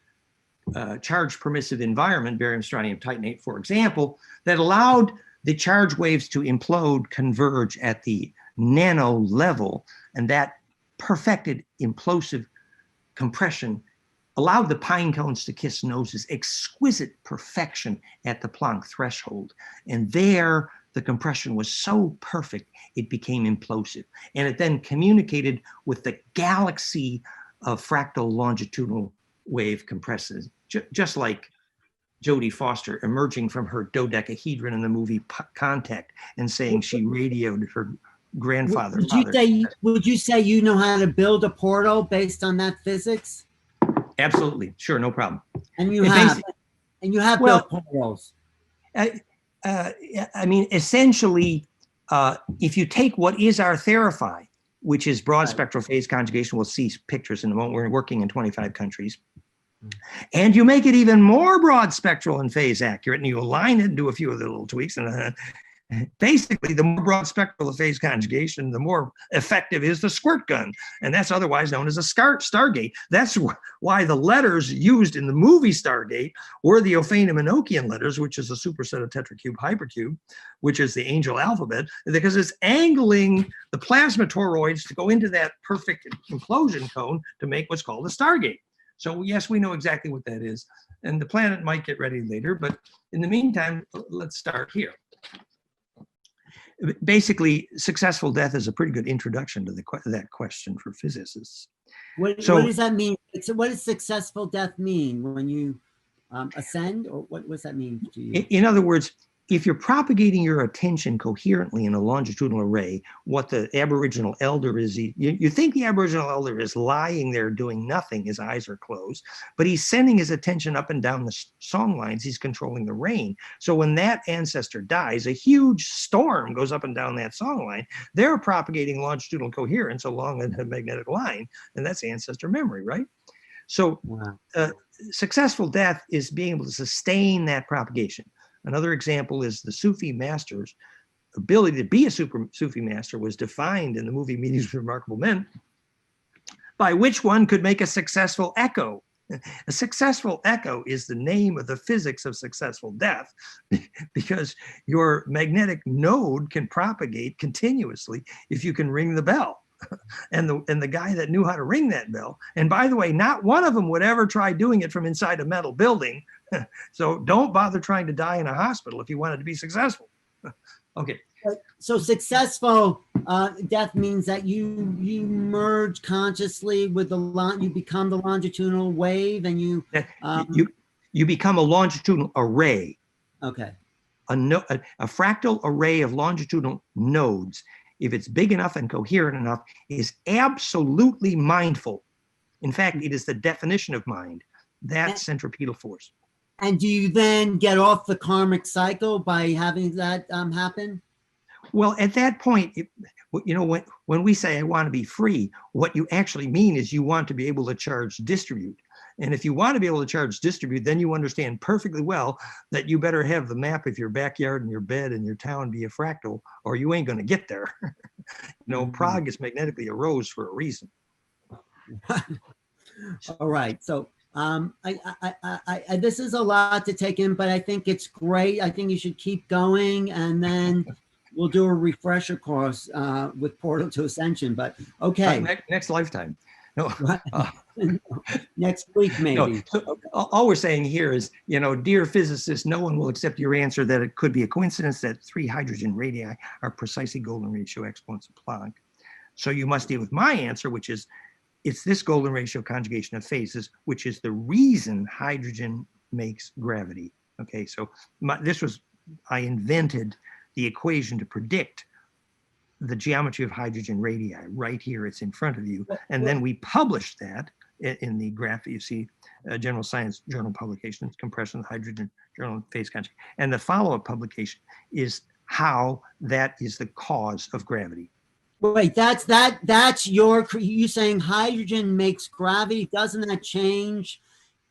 charge permissive environment, barium strontium titanate, for example, that allowed the charge waves to implode, converge at the nano level, and that perfected implosive compression allowed the pine cones to kiss noses, exquisite perfection at the Planck threshold. And there, the compression was so perfect, it became implosive. And it then communicated with the galaxy of fractal longitudinal wave compresses, just like Jodie Foster emerging from her dodecahedron in the movie Contact and saying she radioed her grandfather. Would you say you know how to build a portal based on that physics? Absolutely, sure, no problem. And you have built portals. I mean, essentially, if you take what is our therapy, which is broad spectral phase conjugation, we'll see pictures in a moment. We're working in 25 countries. And you make it even more broad spectral and phase accurate, and you align it and do a few of the little tweaks. And basically, the more broad spectral the phase conjugation, the more effective is the squirt gun. And that's otherwise known as a Stargate. That's why the letters used in the movie Stargate were the Ophanim-Enochian letters, which is a superset of tetracube hypercube, which is the angel alphabet, because it's angling the plasma toroids to go into that perfect implosion cone to make what's called a Stargate. So yes, we know exactly what that is. And the planet might get ready later, but in the meantime, let's start here. Basically, successful death is a pretty good introduction to that question for physicists. What does that mean? What does successful death mean when you ascend, or what does that mean to you? In other words, if you're propagating your attention coherently in a longitudinal array, what the Aboriginal elder is, you think the Aboriginal elder is lying there doing nothing, his eyes are closed, but he's sending his attention up and down the song lines, he's controlling the rain. So when that ancestor dies, a huge storm goes up and down that song line. They're propagating longitudinal coherence along a magnetic line, and that's ancestor memory, right? So successful death is being able to sustain that propagation. Another example is the Sufi master's ability to be a Sufi master was defined in the movie Meetings with Remarkable Men, by which one could make a successful echo. A successful echo is the name of the physics of successful death, because your magnetic node can propagate continuously if you can ring the bell. And the guy that knew how to ring that bell, and by the way, not one of them would ever try doing it from inside a metal building. So don't bother trying to die in a hospital if you wanted to be successful. Okay. So successful death means that you merge consciously with you become the longitudinal wave, and you You become a longitudinal array. Okay. A fractal array of longitudinal nodes, if it's big enough and coherent enough, is absolutely mindful. In fact, it is the definition of mind, that centripetal force. And do you then get off the karmic cycle by having that happen? Well, at that point, when we say I want to be free, what you actually mean is you want to be able to charge distribute. And if you want to be able to charge distribute, then you understand perfectly well that you better have the map of your backyard and your bed and your town be a fractal, or you ain't going to get there. Prague is magnetically a rose for a reason. All right. So this is a lot to take in, but I think it's great. I think you should keep going, and then we'll do a refresher course with Portal to Ascension. But okay, next lifetime. No, next week maybe. No, so all we're saying here is, dear physicists, no one will accept your answer that it could be a coincidence that 3 hydrogen radii are precisely golden ratio exponents of Planck. So you must deal with my answer, which is, it's this golden ratio conjugation of phases, which is the reason hydrogen makes gravity. Okay, so I invented the equation to predict the geometry of hydrogen radii. Right here, it's in front of you. And then we published that in the graph that you see, General Science Journal publication, Compression of Hydrogen Journal Phase Conjugate. And the follow-up publication is how that is the cause of gravity. Wait, that's you saying hydrogen makes gravity? Doesn't that change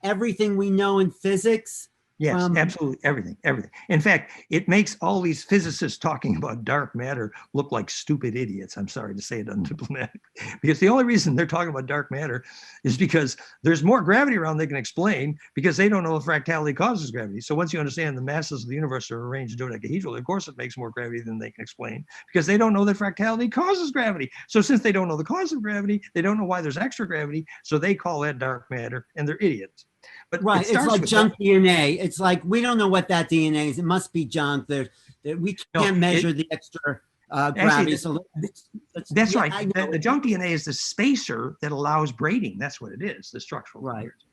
everything we know in physics? Yes, absolutely, everything. In fact, it makes all these physicists talking about dark matter look like stupid idiots. I'm sorry to say it undiplomatic, because the only reason they're talking about dark matter is because there's more gravity around they can explain, because they don't know if fractality causes gravity. So once you understand the masses of the universe are arranged dodecahedrally, of course it makes more gravity than they can explain, because they don't know that fractality causes gravity. So since they don't know the cause of gravity, they don't know why there's extra gravity, so they call that dark matter, and they're idiots. But right, it's like junk DNA. It's like, we don't know what that DNA is. It must be junk. That we can't measure the extra gravity. Actually, that's right. The junk DNA is the spacer that allows braiding. That's what it is, the structural. Right. Layers.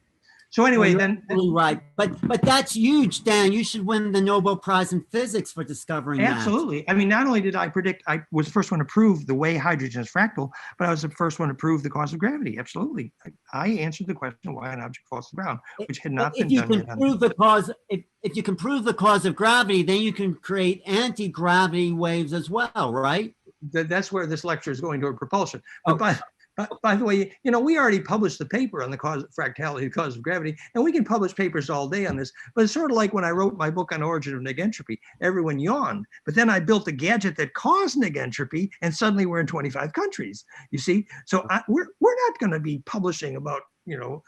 So anyway, then right, but that's huge, Dan. You should win the Nobel Prize in Physics for discovering that. Absolutely. I mean, not only did I predict, I was the first one to prove the way hydrogen is fractal, but I was the first one to prove the cause of gravity. Absolutely, I answered the question why an object falls to the ground, which had not been done yet. If you can prove the cause of gravity, then you can create anti-gravity waves as well, right? That's where this lecture is going toward propulsion. But by the way, we already published the paper on the cause of fractality, the cause of gravity, and we can publish papers all day on this. But it's sort of like when I wrote my book on origin of negentropy, everyone yawned. But then I built a gadget that caused negentropy, and suddenly we're in 25 countries. You see, so we're not going to be publishing about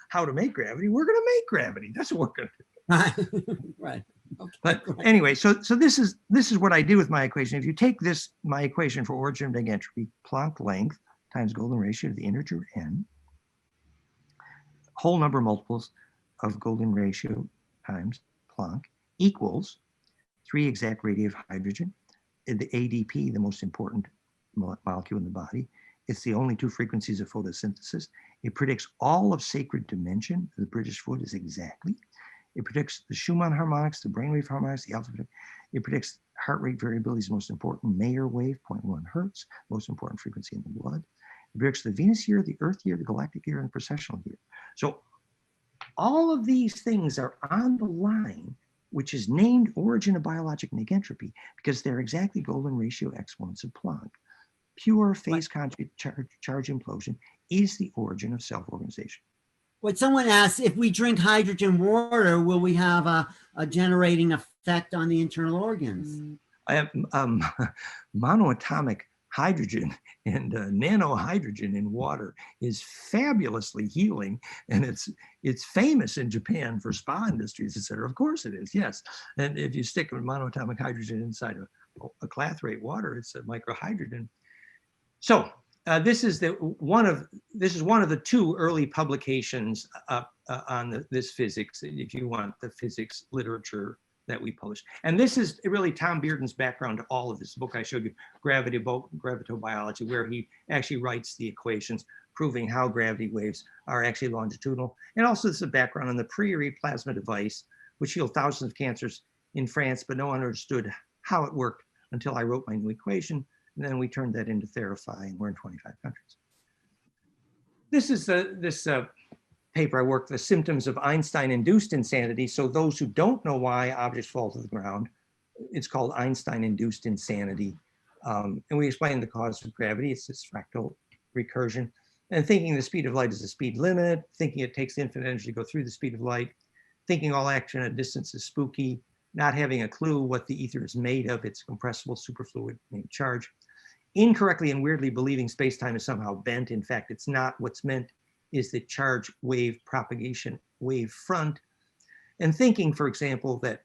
how to make gravity. We're going to make gravity. That's what we're going to do. Right. Okay, but anyway, so this is what I do with my equation. If you take my equation for origin of negentropy, Planck length times golden ratio to the integer n, whole number multiples of golden ratio times Planck equals 3 exact radii of hydrogen, the ADP, the most important molecule in the body. It's the only 2 frequencies of photosynthesis. It predicts all of sacred dimension. The British foot is exactly. It predicts the Schumann harmonics, the brainwave harmonics, the alpha. It predicts heart rate variability is the most important Mayer wave, 0.1 hertz, most important frequency in the blood. It predicts the Venus year, the Earth year, the galactic year, and the precessional year. So all of these things are on the line, which is named origin of biologic negentropy, because they're exactly golden ratio exponents of Planck. Pure phase conjugate charge implosion is the origin of self-organization. What someone asks, if we drink hydrogen water, will we have a generating effect on the internal organs? Monoatomic hydrogen and nanohydrogen in water is fabulously healing, and it's famous in Japan for spa industries, etc. Of course it is, yes. And if you stick monoatomic hydrogen inside a clathrate water, it's a microhydrogen. So this is one of the 2 early publications on this physics. If you want the physics literature, that we published. And this is really Tom Bearden's background to all of this book I showed you, Gravitobiology, where he actually writes the equations proving how gravity waves are actually longitudinal. And also this is a background on the Priory plasma device, which healed thousands of cancers in France, but no one understood how it worked until I wrote my new equation. And then we turned that into Therify, and we're in 25 countries. This is this paper I worked, the symptoms of Einstein-induced insanity. So those who don't know why objects fall to the ground, it's called Einstein-induced insanity. And we explain the cause of gravity. It's this fractal recursion. And thinking the speed of light is the speed limit, thinking it takes infinite energy to go through the speed of light, thinking all action at a distance is spooky, not having a clue what the ether is made of, it's compressible superfluid named charge, incorrectly and weirdly believing space-time is somehow bent. In fact, it's not. What's meant is the charge wave propagation wave front, and thinking, for example, that,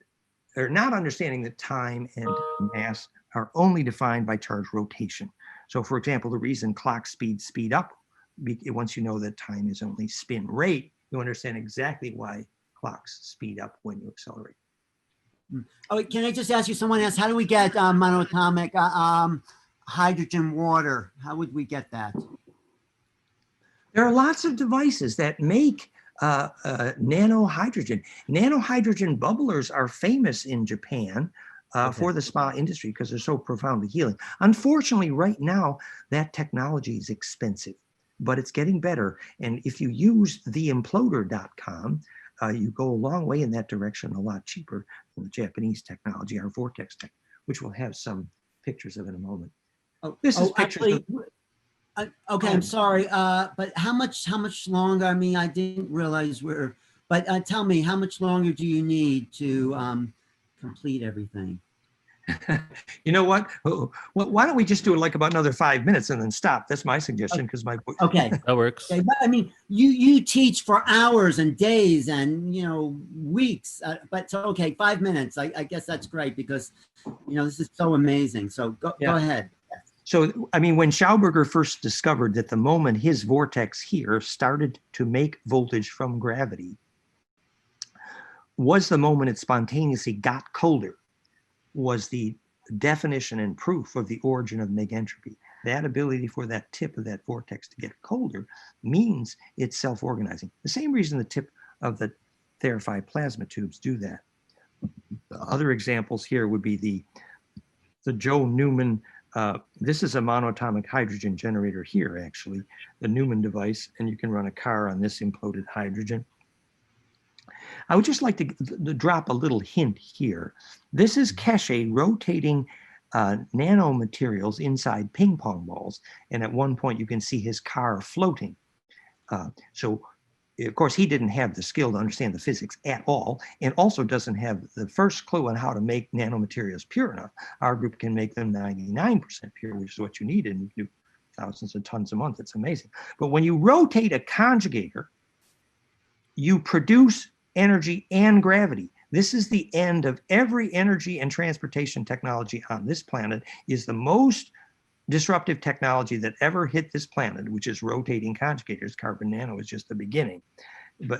or not understanding that time and mass are only defined by charge rotation. So for example, the reason clock speeds speed up, once you know that time is only spin rate, you understand exactly why clocks speed up when you accelerate. Oh, can I just ask you, someone asked, how do we get monatomic hydrogen water? How would we get that? There are lots of devices that make nanohydrogen. Nanohydrogen bubblers are famous in Japan for the spa industry because they're so profoundly healing. Unfortunately, right now, that technology is expensive, but it's getting better. And if you use theimploder.com, you go a long way in that direction, a lot cheaper than the Japanese technology, our vortex tech, which we'll have some pictures of in a moment. Oh, this is pictures actually, okay, I'm sorry, but how much longer? I mean, I didn't realize but tell me, how much longer do you need to complete everything? You know what? Well, why don't we just do it like about another 5 minutes and then stop? That's my suggestion, because my book. Okay, that works. Okay, but I mean, you teach for hours and days and weeks, but so okay, 5 minutes. I guess that's great because this is so amazing. So go ahead. So, I mean, when Schauberger first discovered that the moment his vortex here started to make voltage from gravity was the moment it spontaneously got colder, was the definition and proof of the origin of negentropy. That ability for that tip of that vortex to get colder means it's self-organizing. The same reason the tip of the Therify plasma tubes do that. Other examples here would be the Joe Newman. This is a monatomic hydrogen generator here, actually, the Newman device, and you can run a car on this imploded hydrogen. I would just like to drop a little hint here. This is Keshe rotating nanomaterials inside ping pong balls, and at one point you can see his car floating. So, of course, he didn't have the skill to understand the physics at all, and also doesn't have the first clue on how to make nanomaterials pure enough. Our group can make them 99% pure, which is what you need, and you do thousands of tons a month. It's amazing. But when you rotate a conjugator, you produce energy and gravity. This is the end of every energy and transportation technology on this planet, is the most disruptive technology that ever hit this planet, which is rotating conjugators. Carbon nano is just the beginning.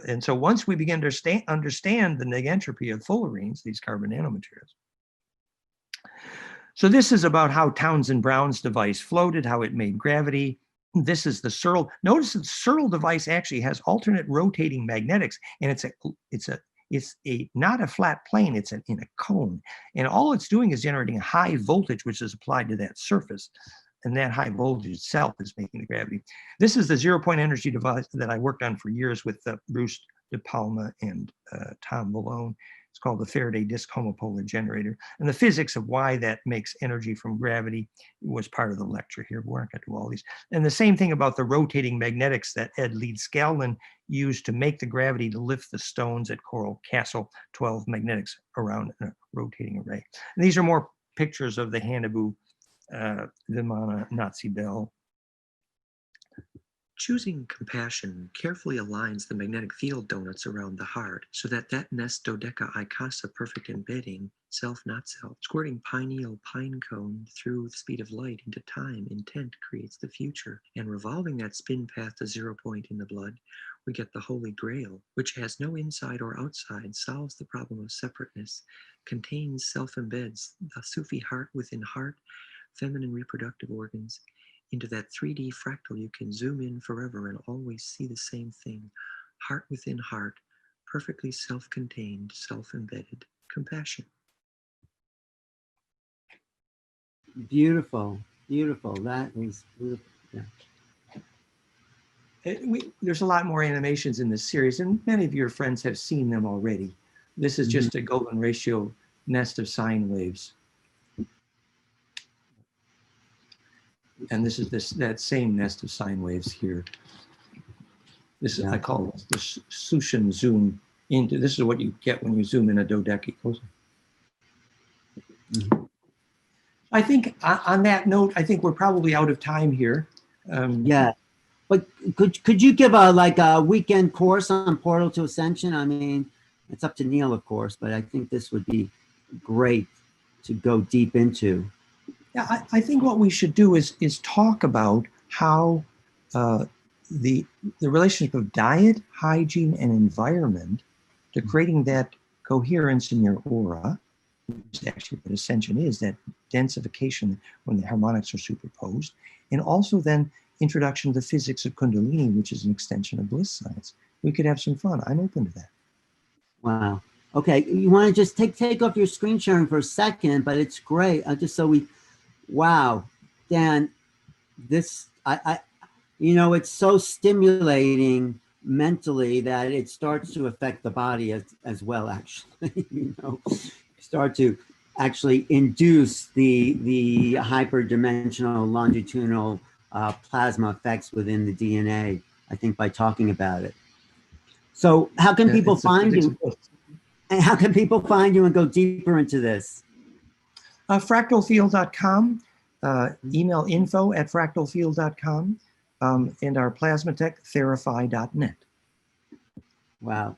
And so once we begin to understand the negentropy of fullerenes, these carbon nanomaterials. So this is about how Townsend Brown's device floated, how it made gravity. This is the Searle. Notice that the Searle device actually has alternate rotating magnetics, and it's not a flat plane, it's in a cone. And all it's doing is generating a high voltage, which is applied to that surface. And that high voltage itself is making the gravity. This is the zero-point energy device that I worked on for years with Bruce De Palma and Tom Malone. It's called the Faraday disk homopolar generator. And the physics of why that makes energy from gravity was part of the lecture here. We're not going to do all these. And the same thing about the rotating magnetics that Ed Leeds-Scanlon used to make the gravity to lift the stones at Coral Castle, 12 magnetics around a rotating array. And these are more pictures of the Hanabu Vimana Nazi bell. Choosing compassion carefully aligns the magnetic field donuts around the heart so that nest dodeca icasa perfect embedding, self not self, squirting pineal pine cone through the speed of light into time, intent creates the future, and revolving that spin path to 0 point in the blood, we get the Holy Grail, which has no inside or outside, solves the problem of separateness, contains, self-embeds the Sufi heart within heart, feminine reproductive organs, into that 3D fractal you can zoom in forever and always see the same thing. Heart within heart, perfectly self-contained, self-embedded compassion. Beautiful, beautiful. That was beautiful. Yeah. There's a lot more animations in this series, and many of your friends have seen them already. This is just a golden ratio nest of sine waves. And this is that same nest of sine waves here. This is, I call this the Sushin zoom into. This is what you get when you zoom in a dodecahedron. I think on that note, I think we're probably out of time here. Yeah, but could you give a weekend course on Portal to Ascension? I mean, it's up to Neil, of course, but I think this would be great to go deep into. Yeah, I think what we should do is talk about how the relationship of diet, hygiene, and environment to creating that coherence in your aura, which is actually what Ascension is, that densification when the harmonics are superposed, and also then introduction to the physics of Kundalini, which is an extension of bliss science. We could have some fun. I'm open to that. Wow. Okay, you want to just take off your screen sharing for a second, but it's great. Just so we, wow, Dan, this it's so stimulating mentally that it starts to affect the body as well. Actually, start to actually induce the hyperdimensional longitudinal plasma effects within the DNA. I think by talking about it. So, how can people find you? And how can people find you and go deeper into this? Fractalfield.com, email info@fractalfield.com, and our plasma tech, therify.net. Wow.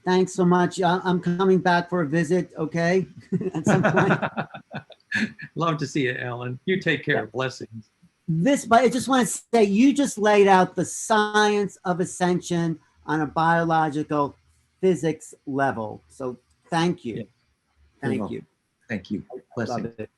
Thanks so much. I'm coming back for a visit, okay? At some point. Love to see you, Alan. You take care. Yeah. Blessings. But I just want to say, you just laid out the science of ascension on a biological physics level. So thank you. Yeah. Thank you. Thank you. Blessings. Love it.